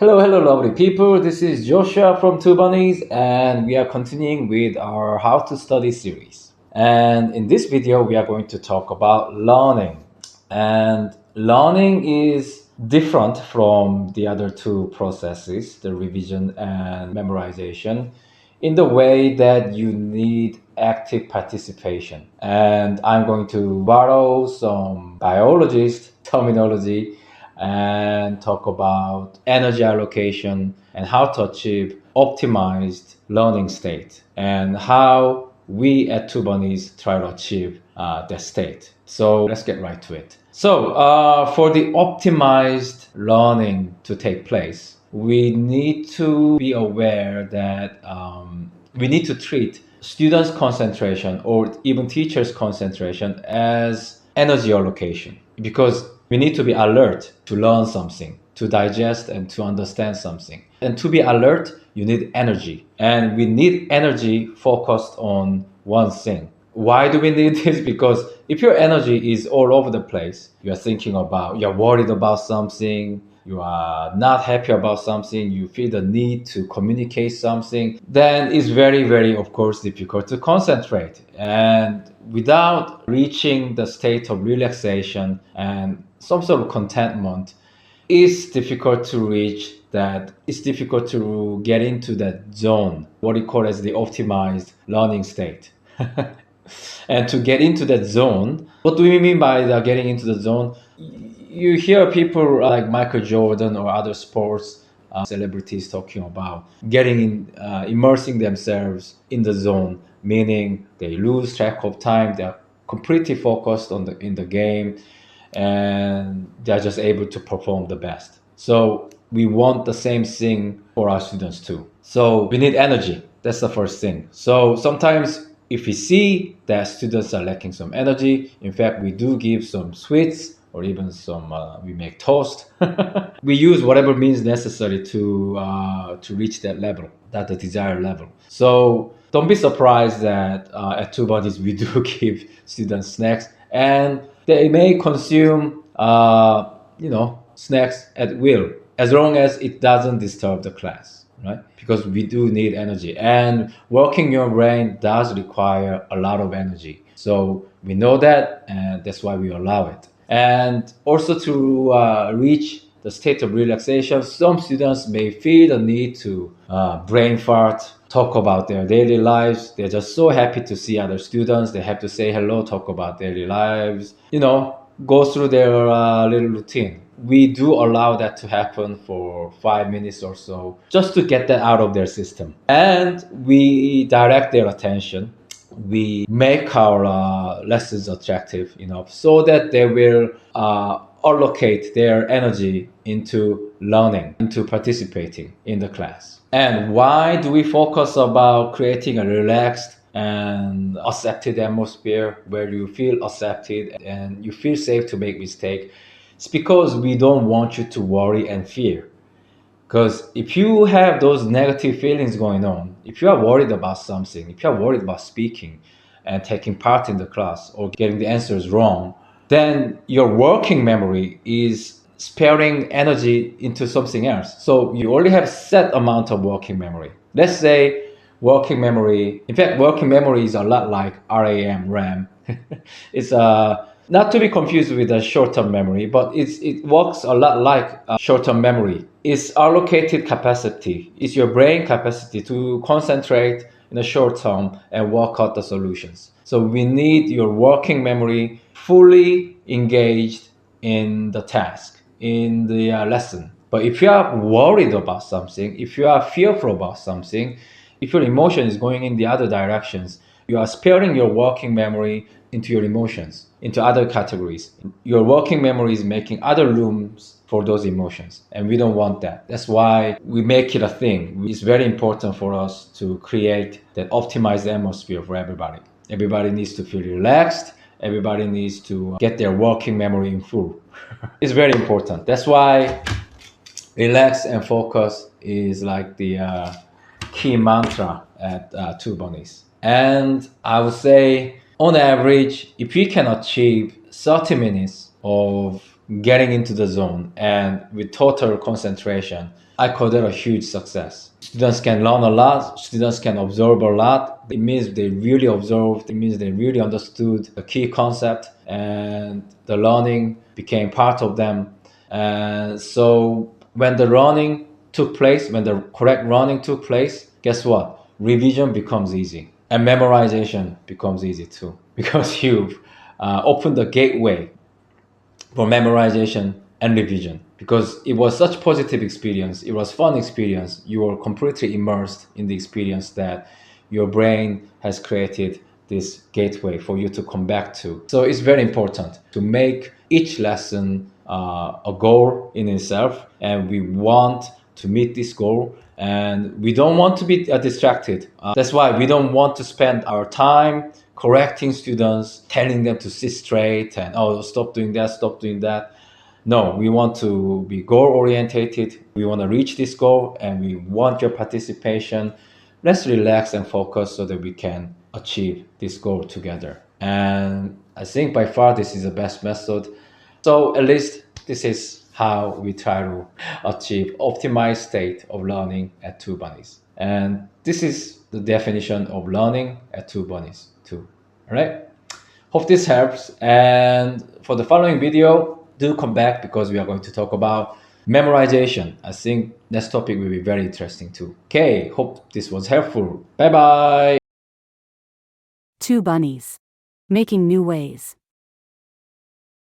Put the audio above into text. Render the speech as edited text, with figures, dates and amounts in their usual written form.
Hello, lovely people. This is Joshua from Turbonize, and we are continuing with our How to Study series. And in this video, we are going to talk about learning. And learning is different from the other two processes, the revision and memorization, in the way that you need active participation. And I'm going to borrow some biologist terminology and talk about energy allocation and how to achieve optimized learning state and how we at Turbonize try to achieve that state. So let's get right to it. So for the optimized learning to take place, we need to be aware that we need to treat students' concentration or even teachers' concentration as energy allocation, because we need to be alert to learn something, to digest and to understand something. And to be alert, you need energy. And we need energy focused on one thing. Why do we need this? Because if your energy is all over the place, you're worried about something, you are not happy about something, you feel the need to communicate something, then it's very, of course, difficult to concentrate. And without reaching the state of relaxation and some sort of contentment, it's difficult to reach that. It's difficult to get into that zone, what we call as the optimized learning state. And to get into that zone, what do we mean by getting into the zone? You hear people like Michael Jordan or other sports celebrities talking about immersing themselves in the zone, meaning they lose track of time, they're completely focused in the game, and they're just able to perform the best. So we want the same thing for our students too. So we need energy. That's the first thing. So sometimes if we see that students are lacking some energy, in fact, we do give some sweets or even we make toast. We use whatever means necessary to reach that level, the desired level. So don't be surprised that at Turbonize we do give students snacks, and they may consume snacks at will, as long as it doesn't disturb the class, right? Because we do need energy, and working your brain does require a lot of energy. So we know that, and that's why we allow it. And also to reach the state of relaxation, some students may feel the need to brain fart, talk about their daily lives. They're just so happy to see other students. They have to say hello, talk about daily lives, go through their little routine. We do allow that to happen for 5 minutes or so, just to get that out of their system. And we direct their attention. We make our lessons attractive enough so that they will allocate their energy into learning, into participating in the class. And why do we focus about creating a relaxed and accepted atmosphere where you feel accepted and you feel safe to make mistakes? It's because we don't want you to worry and fear. Because if you have those negative feelings going on, if you are worried about something, if you are worried about speaking and taking part in the class or getting the answers wrong, then your working memory is sparing energy into something else. So you only have set amount of working memory. Let's say working memory is a lot like RAM. It's not to be confused with a short-term memory, but it works a lot like short-term memory. It's allocated capacity. It's your brain capacity to concentrate in the short term and work out the solutions. So we need your working memory fully engaged in the task, in the lesson. But if you are worried about something, if you are fearful about something, if your emotion is going in the other directions, you are sparing your working memory into your emotions, into other categories. Your working memory is making other rooms for those emotions, and we don't want that. That's why we make it a thing. It's very important for us to create that optimized atmosphere for everybody. Everybody needs to feel relaxed. Everybody needs to get their working memory in full. It's very important. That's why relax and focus is like the key mantra at Turbonize. And I would say, on average, if we can achieve 30 minutes of getting into the zone and with total concentration, I call that a huge success. Students can learn a lot, students can absorb a lot. It means they really observed, it means they really understood the key concept and the learning became part of them. And so when the learning took place, when the correct learning took place, guess what? Revision becomes easy and memorization becomes easy too, because you've opened the gateway for memorization and revision, because it was such positive experience, it was fun experience, you were completely immersed in the experience that your brain has created this gateway for you to come back to. So it's very important to make each lesson a goal in itself, and we want to meet this goal, and we don't want to be distracted. That's why we don't want to spend our time correcting students, telling them to sit straight and, oh, stop doing that, stop doing that. No, we want to be goal orientated. We want to reach this goal and we want your participation. Let's relax and focus so that we can achieve this goal together. And I think by far this is the best method. So at least this is how we try to achieve optimized state of learning at Turbonies. And this is the definition of learning at Turbonies too. All right. Hope this helps. And for the following video, do come back because we are going to talk about memorization. I think this topic will be very interesting too. Okay. Hope this was helpful. Bye bye. Two bunnies. Making new ways.